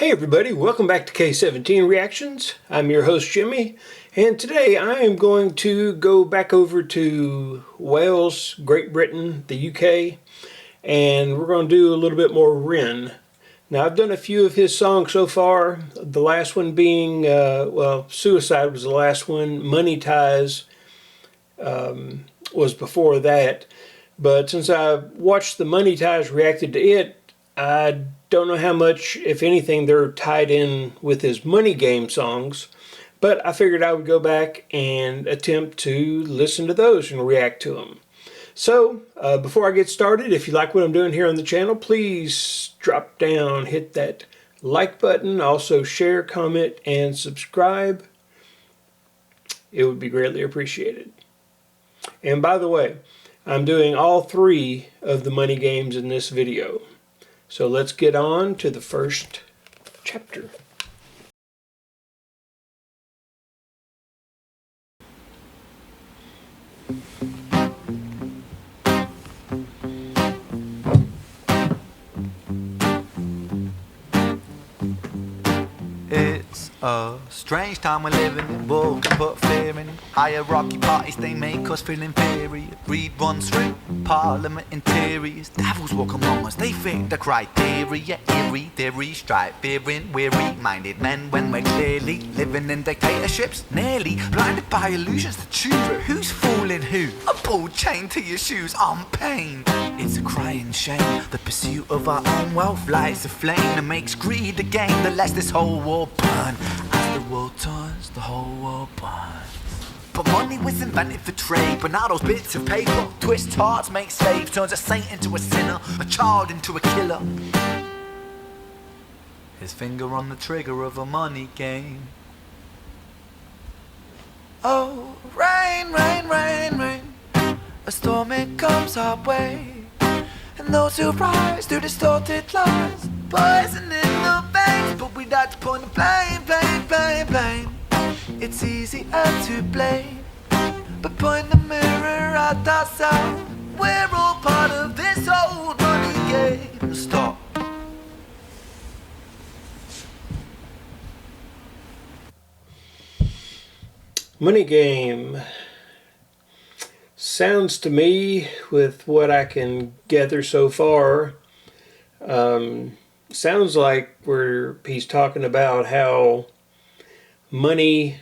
Hey everybody, welcome back to K17 Reactions. I'm your host Jimmy, and today I am going to go back over to Wales, Great Britain, the UK, and we're going to do a little bit more Rin. Now I've done a few of his songs so far, the last one being, Suicide was the last one, Money Ties was before that, but since I watched the Money Ties reacted to it, I don't know how much, if anything, they're tied in with his Money Game songs, but I figured I would go back and attempt to listen to those and react to them. So, before I get started, if you like what I'm doing here on the channel, please drop down, hit that like button, also share, comment, and subscribe. It would be greatly appreciated. And by the way, I'm doing all three of the Money Games in this video. So let's get on to the first chapter. It's a strange time we're living in. War can put fear in. Hierarchy parties, they make us feel inferior. Greed runs through parliament interiors. Devils walk among us, they fit the criteria. Eerie theories, strive fearing weary-minded men when we're clearly living in dictatorships. Nearly blinded by illusions to choose who's fooling who. A ball chained to your shoes on pain. It's a crying shame. The pursuit of our own wealth lights a flame that makes greed a game that lets this whole war burn. As the world turns, the whole world burns. But money was invented for trade, but now those bits of paper twist hearts, make slaves, turns a saint into a sinner, a child into a killer. His finger on the trigger of a money game. Oh, rain, rain, rain, rain, a storm it comes our way, and those who rise through distorted lies, poison in the veins, but we like to point the blame, blame, blame, blame. It's easier to blame, but point the mirror at ourselves. We're all part of this old money game. Stop. Money Game sounds to me, with what I can gather so far, sounds like he's talking about how money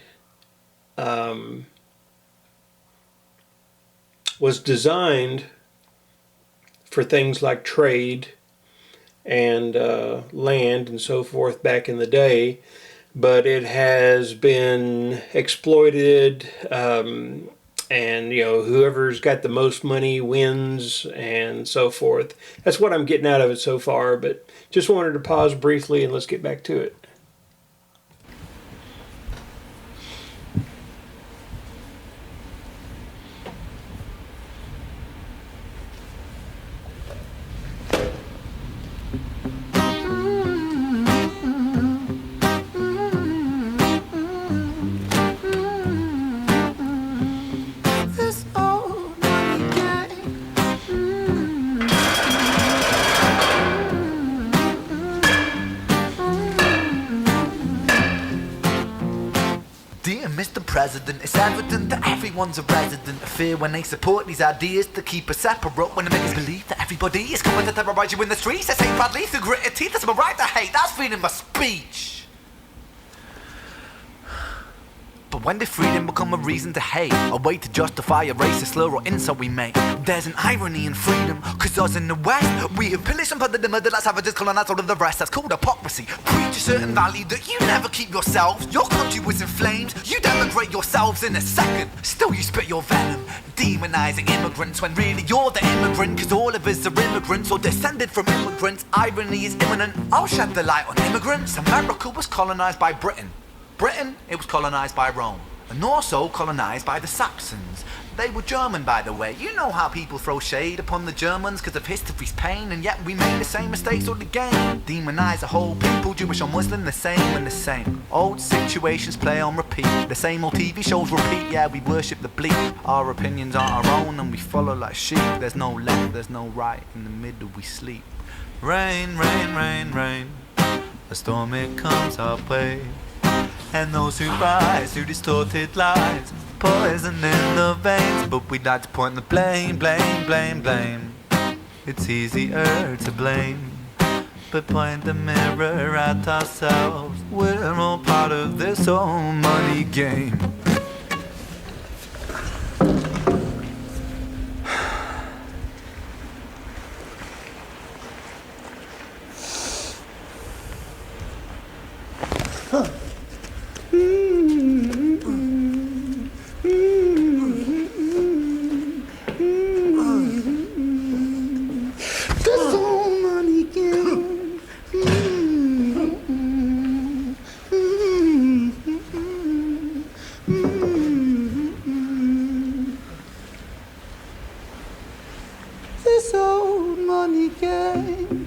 was designed for things like trade and land and so forth back in the day, but it has been exploited, and whoever's got the most money wins and so forth. That's what I'm getting out of it so far, but just wanted to pause briefly and let's get back to it. Mr. President, it's evident that everyone's a resident of fear when they support these ideas to keep us separate, when they make us believe that everybody is coming to terrorize you in the streets. They say proudly through gritted teeth, it's my right to hate, that's freedom of speech. But when did freedom become a reason to hate? A way to justify a racist slur or insult we make? There's an irony in freedom, cause us in the West, we have pillaged and plundered the murder like savages, colonized all of the rest. That's called hypocrisy. Preach a certain value that you never keep yourselves. Your country was in flames, you denigrate yourselves in a second. Still you spit your venom, demonizing immigrants when really you're the immigrant, cause all of us are immigrants or descended from immigrants. Irony is imminent. I'll shed the light on immigrants. America was colonized by Britain. Britain, it was colonized by Rome, and also colonized by the Saxons. They were German, by the way. You know how people throw shade upon the Germans because of history's pain, and yet we made the same mistakes all again. Demonize a whole people, Jewish or Muslim, the same and the same. Old situations play on repeat, the same old TV shows repeat. Yeah, we worship the bleak. Our opinions aren't our own and we follow like sheep. There's no left, there's no right, in the middle we sleep. Rain, rain, rain, rain, a storm it comes our way. And those who rise through distorted lies, poison in the veins, but we'd like to point the blame, blame, blame, blame. It's easier to blame, but point the mirror at ourselves. We're all part of this whole money game. This old money game.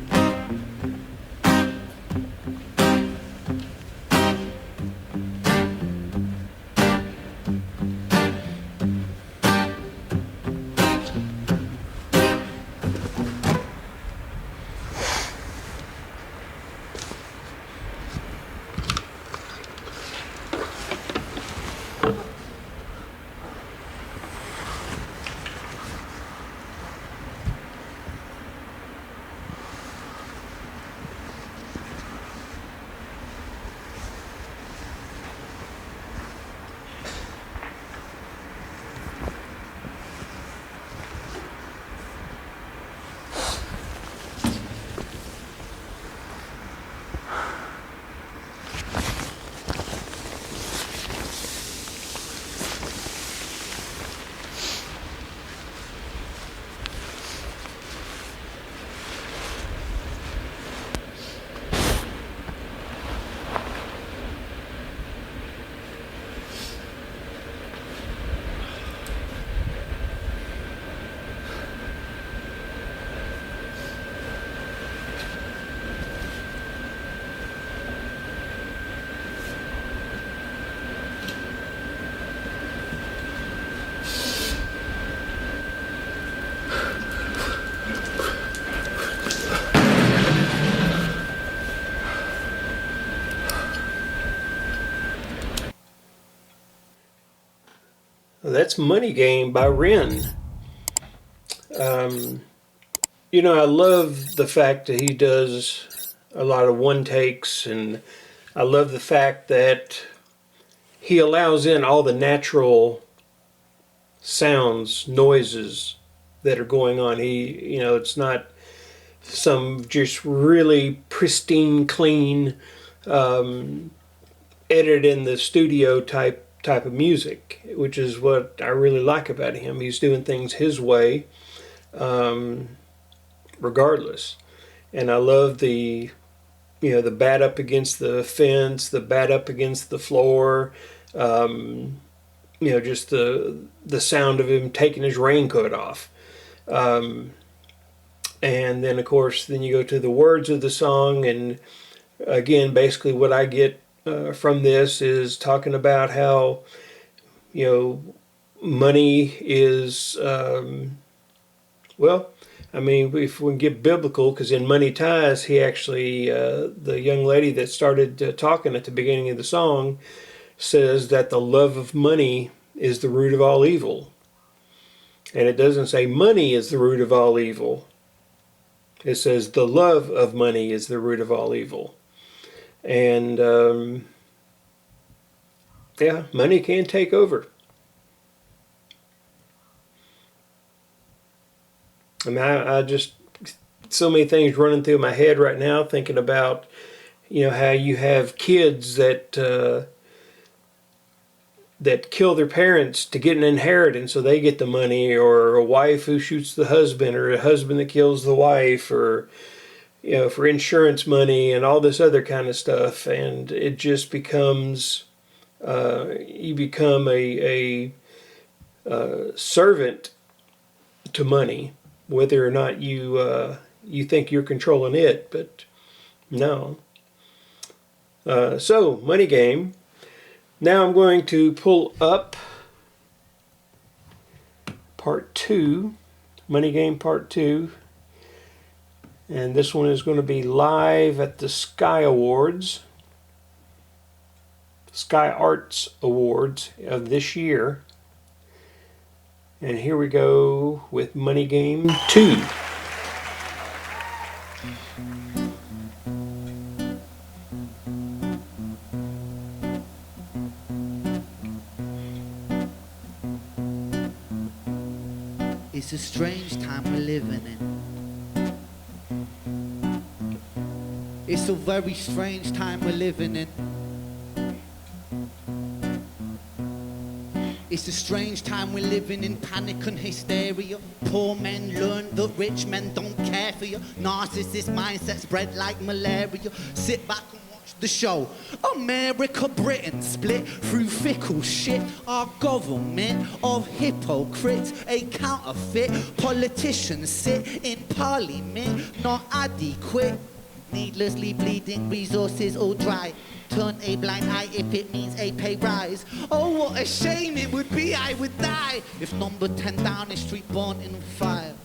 That's Money Game by Ren. You know, I love the fact that he does a lot of one takes, and I love the fact that he allows in all the natural sounds, noises that are going on. It's not some just really pristine, clean, edited in the studio type of music, which is what I really like about him. He's doing things his way, regardless. And I love the bat up against the fence, the bat up against the floor, just the sound of him taking his raincoat off. And then, of course, then you go to the words of the song, and again, basically what I get from this is talking about how, money is, if we can get biblical, because in Money Ties, he actually, the young lady that started talking at the beginning of the song says that the love of money is the root of all evil. And it doesn't say money is the root of all evil. It says the love of money is the root of all evil. And, money can take over. I mean, I just, so many things running through my head right now, thinking about, how you have kids that kill their parents to get an inheritance so they get the money, or a wife who shoots the husband, or a husband that kills the wife, or, for insurance money and all this other kind of stuff. And it just becomes, you become a servant to money, whether or not you think you're controlling it, but no. So, Money Game. Now I'm going to pull up Part 2, Money Game Part 2, And this one is going to be live at the Sky Awards, Sky Arts Awards of this year. And here we go with Money Game 2. It's a strange time we're living in. It's a very strange time we're living in. It's a strange time we're living in, panic and hysteria. Poor men learn that rich men don't care for you. Narcissist mindset spread like malaria. Sit back and watch the show. America, Britain split through fickle shit. Our government of hypocrites, a counterfeit. Politicians sit in parliament, not adequate. Needlessly bleeding, resources all dry. Turn a blind eye if it means a pay rise. Oh, what a shame it would be, I would die if number 10 Downing Street born in fire.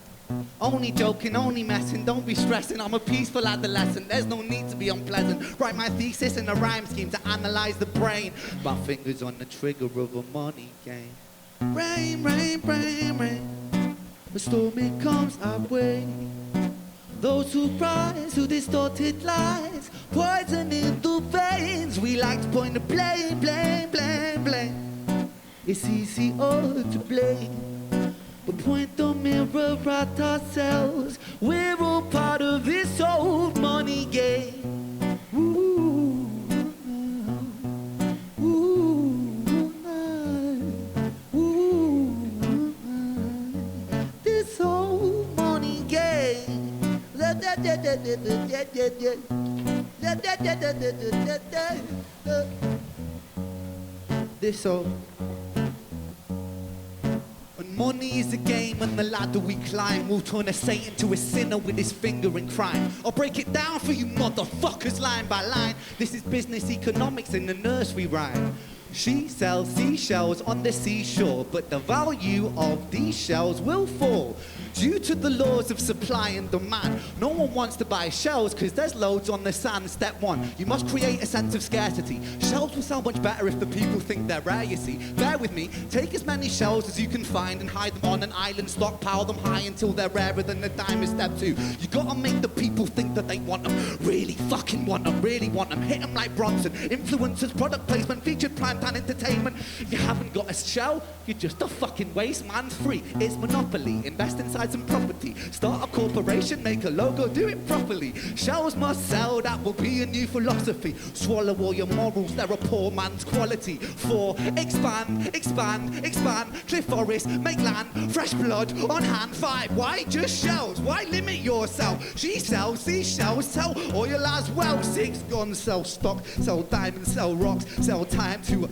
Only joking, only messing, don't be stressing. I'm a peaceful adolescent, there's no need to be unpleasant. Write my thesis in a rhyme scheme to analyze the brain. My fingers on the trigger of a money game. Rain, rain, rain, rain. The storm it comes our way. Those who rise, who distorted lies, poison in the veins. We like to point the blame, blame, blame, blame. It's easy all to blame, but point the mirror at ourselves. We're all part of this old money game. Ooh, ooh, ooh, this old money game. This old. When money is a game and the ladder we climb, we'll turn a saint into a sinner with his finger in crime. I'll break it down for you motherfuckers line by line. This is business economics in the nursery rhyme. She sells seashells on the seashore, but the value of these shells will fall due to the laws of supply and demand. No one wants to buy shells because there's loads on the sand. Step one, you must create a sense of scarcity. Shells will sell much better if the people think they're rare, you see. Bear with me, take as many shells as you can find and hide them on an island, stockpile them high until they're rarer than the diamond. Step two, you gotta make the people think that they want them, really fucking want them, really want them. Hit them like Bronson, influencers, product placement, featured primetime entertainment. If you haven't got a shell, you're just a fucking waste, man's free. It's monopoly, invest inside some property, start a corporation, make a logo, do it properly. Shells must sell, that will be a new philosophy. Swallow all your morals, they're a poor man's quality. 4, expand, expand, expand, clear forest, make land, fresh blood on hand. 5, why just shells? Why limit yourself? She sells seashells, sell oil as well. 6, guns, sell stock, sell diamonds, sell rocks, sell time to a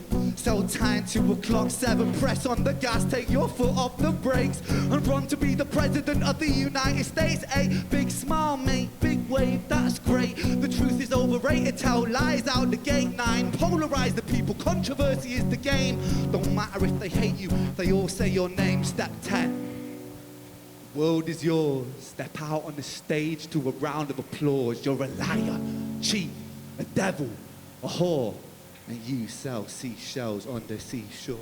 clock. 7, press on the gas, take your foot off the brakes and run to be the president of the United States. 8, big smile, mate, big wave, that's great. The truth is overrated, tell lies out the gate. 9, polarize the people, controversy is the game. Don't matter if they hate you, they all say your name. Step 10, world is yours. Step out on the stage to a round of applause. You're a liar, cheat, a devil, a whore, and you sell seashells on the seashore.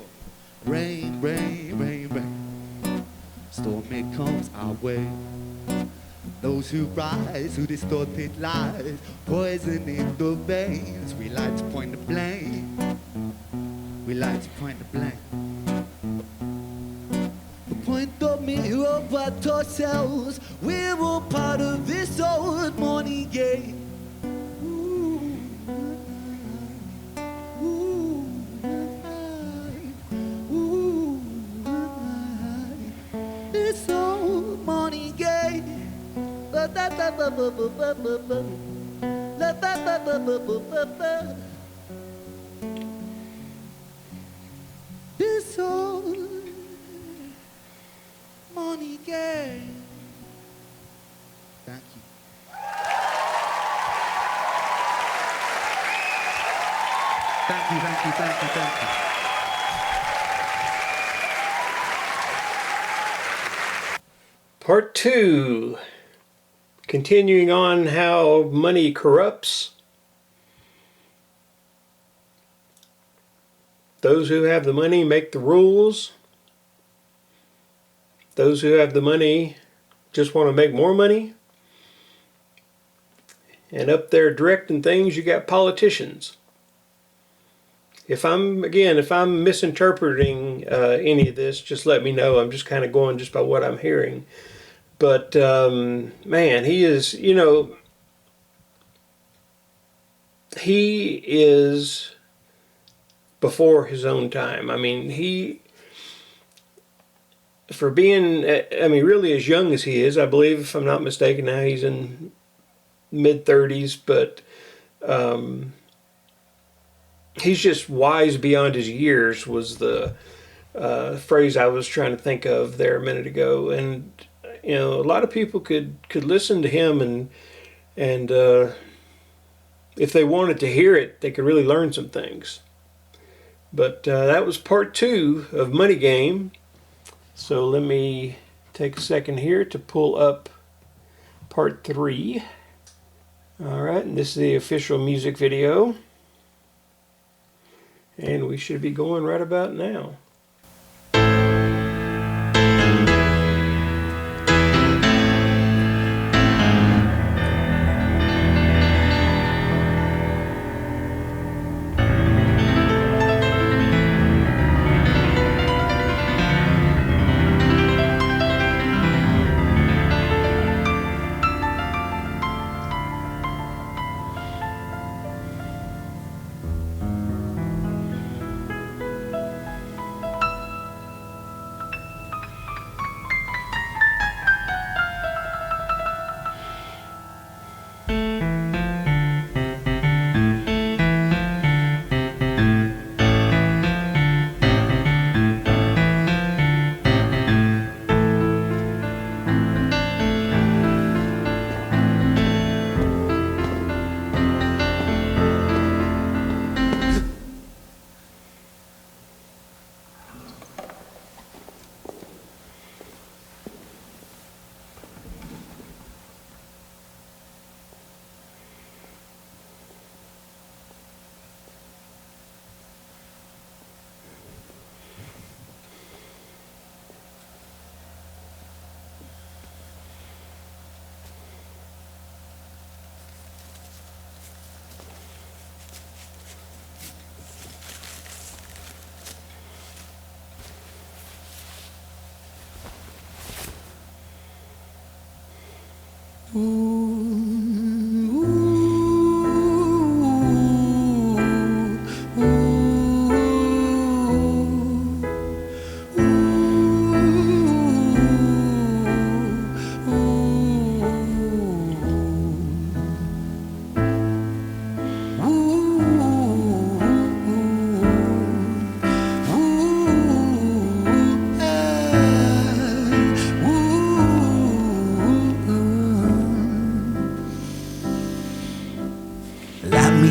Rain, rain, rain, rain, storm it comes our way. Those who rise, who distorted lies, poison in the veins. We like to point the blame, we like to point the blame. We point the mirror at ourselves. We're all part of this old money game. This old money game. This old money game. Thank you. Thank you, thank you, thank you, thank you. Part 2. continuing on how money corrupts. Those who have the money make the rules. Those who have the money just want to make more money. And up there directing things, you got politicians. If I'm misinterpreting any of this, just let me know. I'm just kind of going just by what I'm hearing. But man, he is, he is before his own time. I mean, for being, really as young as he is, I believe, if I'm not mistaken, now he's in mid-30s, but he's just wise beyond his years was the phrase I was trying to think of there a minute ago. And, a lot of people could listen to him and if they wanted to hear it, they could really learn some things. But that was part 2 of Money Game. So let me take a second here to pull up part 3. All right, and this is the official music video. And we should be going right about now.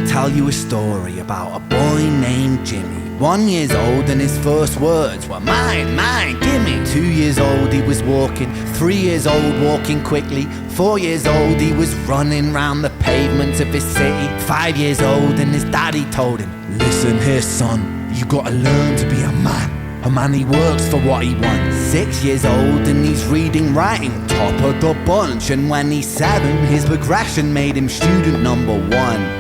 Tell you a story about a boy named Jimmy. 1 year old and his first words were mine, mine, gimme. 2 years old he was walking, 3 years old walking quickly. 4 years old he was running round the pavements of his city. 5 years old and his daddy told him, listen here son, you gotta learn to be a man. A man, he works for what he wants. 6 years old and he's reading, writing, top of the bunch. And when he's 7, his progression made him student number 1.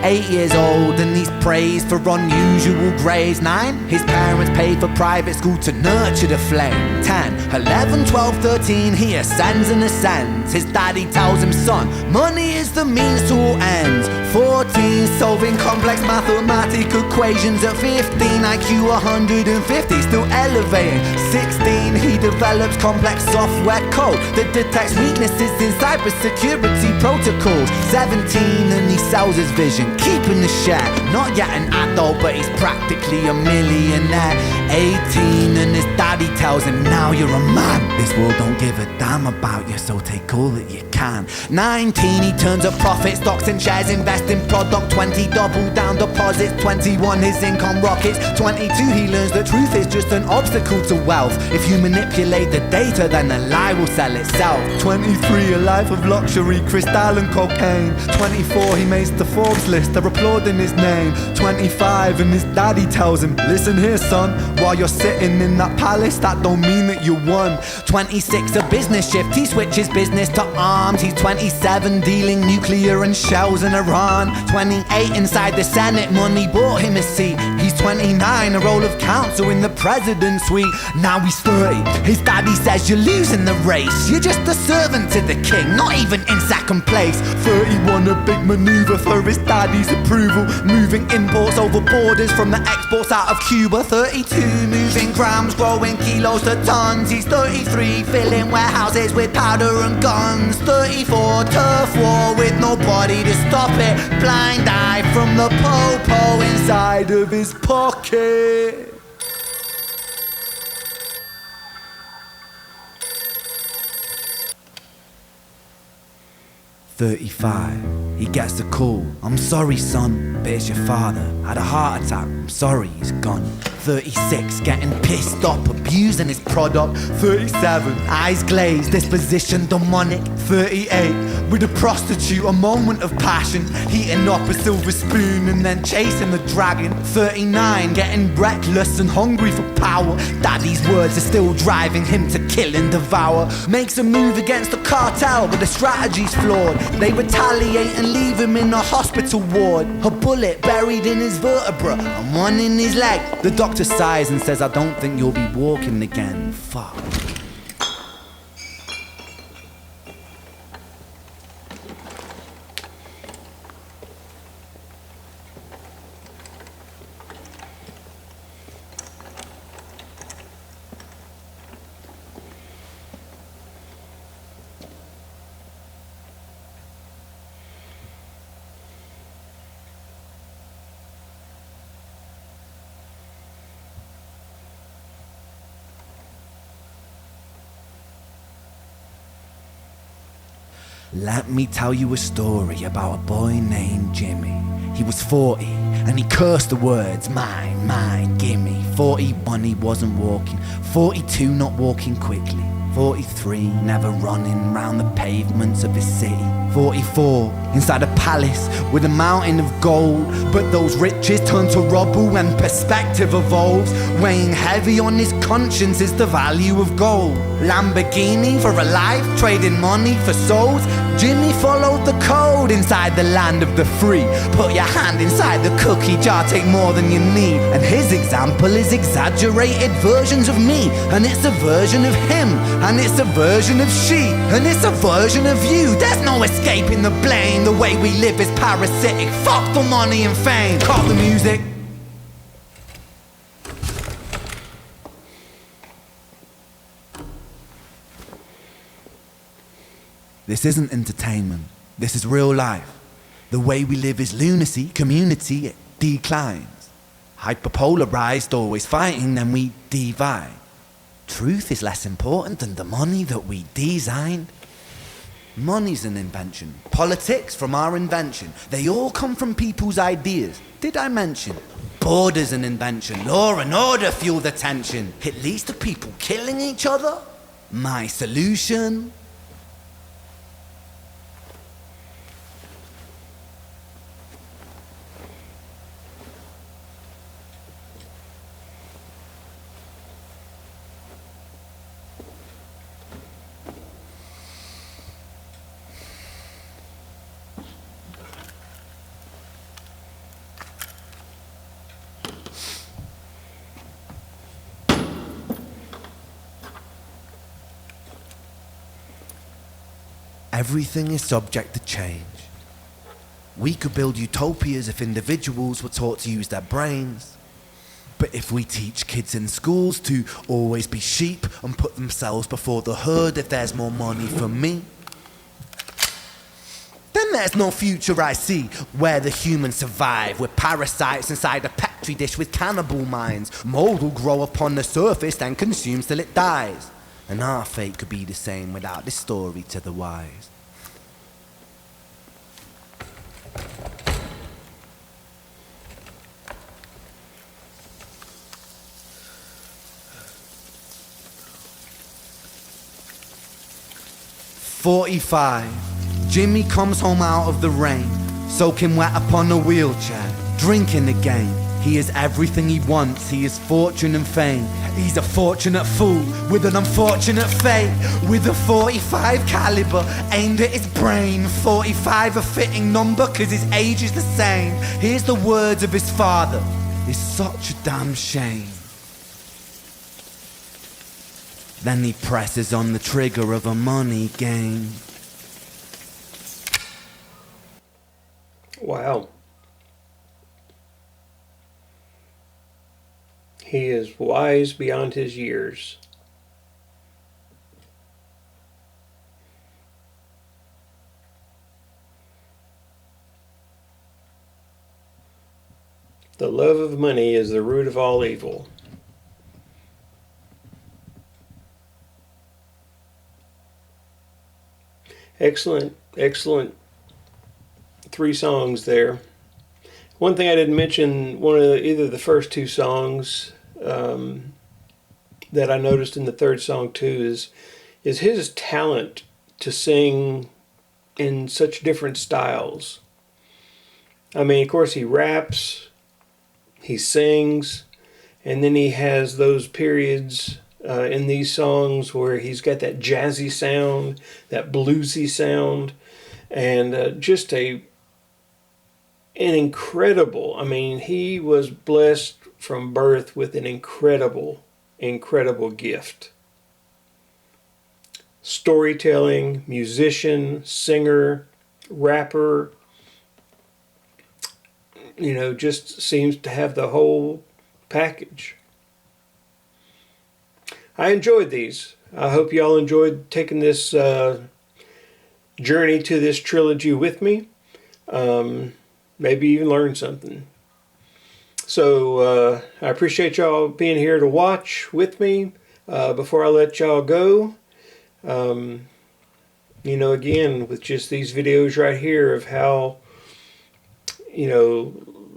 8 years old and he's praised for unusual grades. 9, his parents paid for private school to nurture the flame. 10, 11, 12, 13, he ascends and ascends. His daddy tells him, son, money is the means to all ends. 14, solving complex mathematical equations. At 15, IQ 150, still elevating. 16, he develops complex software code that detects weaknesses in cybersecurity protocols. 17, and he's sells his vision, keeping the share. Not yet an adult, but he's practically a millionaire. 18 and his daddy tells him, now you're a man. This world don't give a damn about you, so take all that you can. 19, he turns a profit, stocks and shares, invest in product. 20, double down deposits. 21, his income rockets. 22, he learns that truth is just an obstacle to wealth. If you manipulate the data, then a lie will sell itself. 23, a life of luxury, crystal and cocaine. 24, he makes the Forbes list, they're applauding his name. 25, and his daddy tells him, listen here son, while you're sitting in that palace, that don't mean that you won. 26, a business shift, he switches business to arms. He's 27, dealing nuclear and shells in Iran. 28, inside the Senate, money bought him a seat. He's 29, a role of counsel in the president's suite. Now he's 30, his daddy says you're losing the race. You're just a servant to the king, not even in second place. 31, a big maneuver for his daddy's approval, moving imports over borders from the exports out of Cuba. 32, moving grams, growing kilos to tons. He's 33, filling warehouses with powder and guns. 34, turf war with nobody to stop it. Blind eye from the po-po inside of his pocket. 35, he gets a call. I'm sorry son, but it's your father. Had a heart attack, I'm sorry, he's gone. 36, getting pissed off, abusing his product. 37, eyes glazed, disposition demonic. 38, with a prostitute, a moment of passion, heating up a silver spoon and then chasing the dragon. 39, getting reckless and hungry for power. Daddy's words are still driving him to kill and devour. Makes a move against the cartel, but the strategy's flawed. They retaliate and leave him in a hospital ward. A bullet buried in his vertebra and one in his leg. The doctor sighs and says, I don't think you'll be walking again. Fuck. Let me tell you a story about a boy named Jimmy. He was 40 and he cursed the words, mine, mine, gimme. 41, he wasn't walking. 42, not walking quickly. 43, never running round the pavements of his city. 44, inside a palace with a mountain of gold. But those riches turn to rubble and perspective evolves. Weighing heavy on his conscience is the value of gold. Lamborghini for a life, trading money for souls. Jimmy followed the code inside the land of the free. Put your hand inside the cookie jar, take more than you need. And his example is exaggerated versions of me. And it's a version of him, and it's a version of she, and it's a version of you. There's no escaping the blame. The way we live is parasitic. Fuck the money and fame. Call the music. This isn't entertainment. This is real life. The way we live is lunacy. Community, it declines. Hyperpolarized, always fighting, then we divide. Truth is less important than the money that we designed. Money's an invention. Politics from our invention. They all come from people's ideas. Did I mention? Border's an invention. Law and order fuel the tension. It leads to people killing each other. My solution? Everything is subject to change. We could build utopias if individuals were taught to use their brains. But if we teach kids in schools to always be sheep and put themselves before the herd if there's more money for me, then And there's no future I see where the humans survive. We're parasites inside a petri dish with cannibal minds. Mold will grow upon the surface, then consumes till it dies. And our fate could be the same without this story to the wise. "45. Jimmy comes home out of the rain, soaking wet upon a wheelchair, drinking again. He is everything he wants, he is fortune and fame. He's a fortunate fool with an unfortunate fate. With a 45 caliber aimed at his brain. 45 a fitting number cause his age is the same. Here's the words of his father, it's such a damn shame. Then he presses on the trigger of a money game." Wow. He is wise beyond his years. The love of money is the root of all evil. Excellent, excellent 3 songs there. One thing I didn't mention, either the first 2 songs that I noticed in the third song too is his talent to sing in such different styles. I mean, of course, he raps, he sings, and then he has those periods in these songs where he's got that jazzy sound, that bluesy sound, and just an incredible, I mean, he was blessed from birth with an incredible gift. Storytelling, musician, singer, rapper, just seems to have the whole package. I enjoyed these. I hope y'all enjoyed taking this journey to this trilogy with me. Maybe even learn something. So I appreciate y'all being here to watch with me. Before I let y'all go, again, with just these videos right here of how,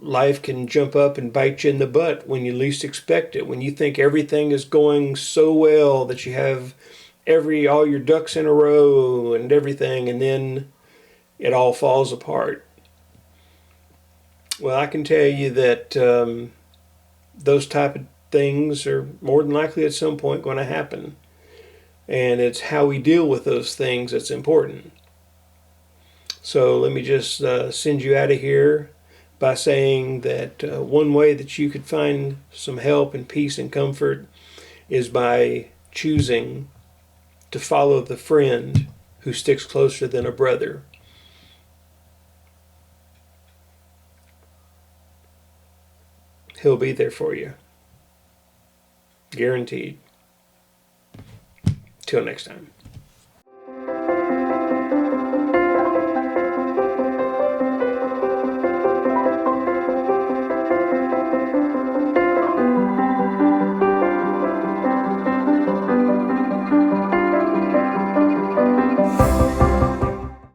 life can jump up and bite you in the butt when you least expect it. When you think everything is going so well that you have all your ducks in a row and everything, and then it all falls apart. Well, I can tell you that those type of things are more than likely at some point going to happen. And it's how we deal with those things that's important. So let me just send you out of here by saying that one way that you could find some help and peace and comfort is by choosing to follow the friend who sticks closer than a brother. He'll be there for you. Guaranteed. Till next time.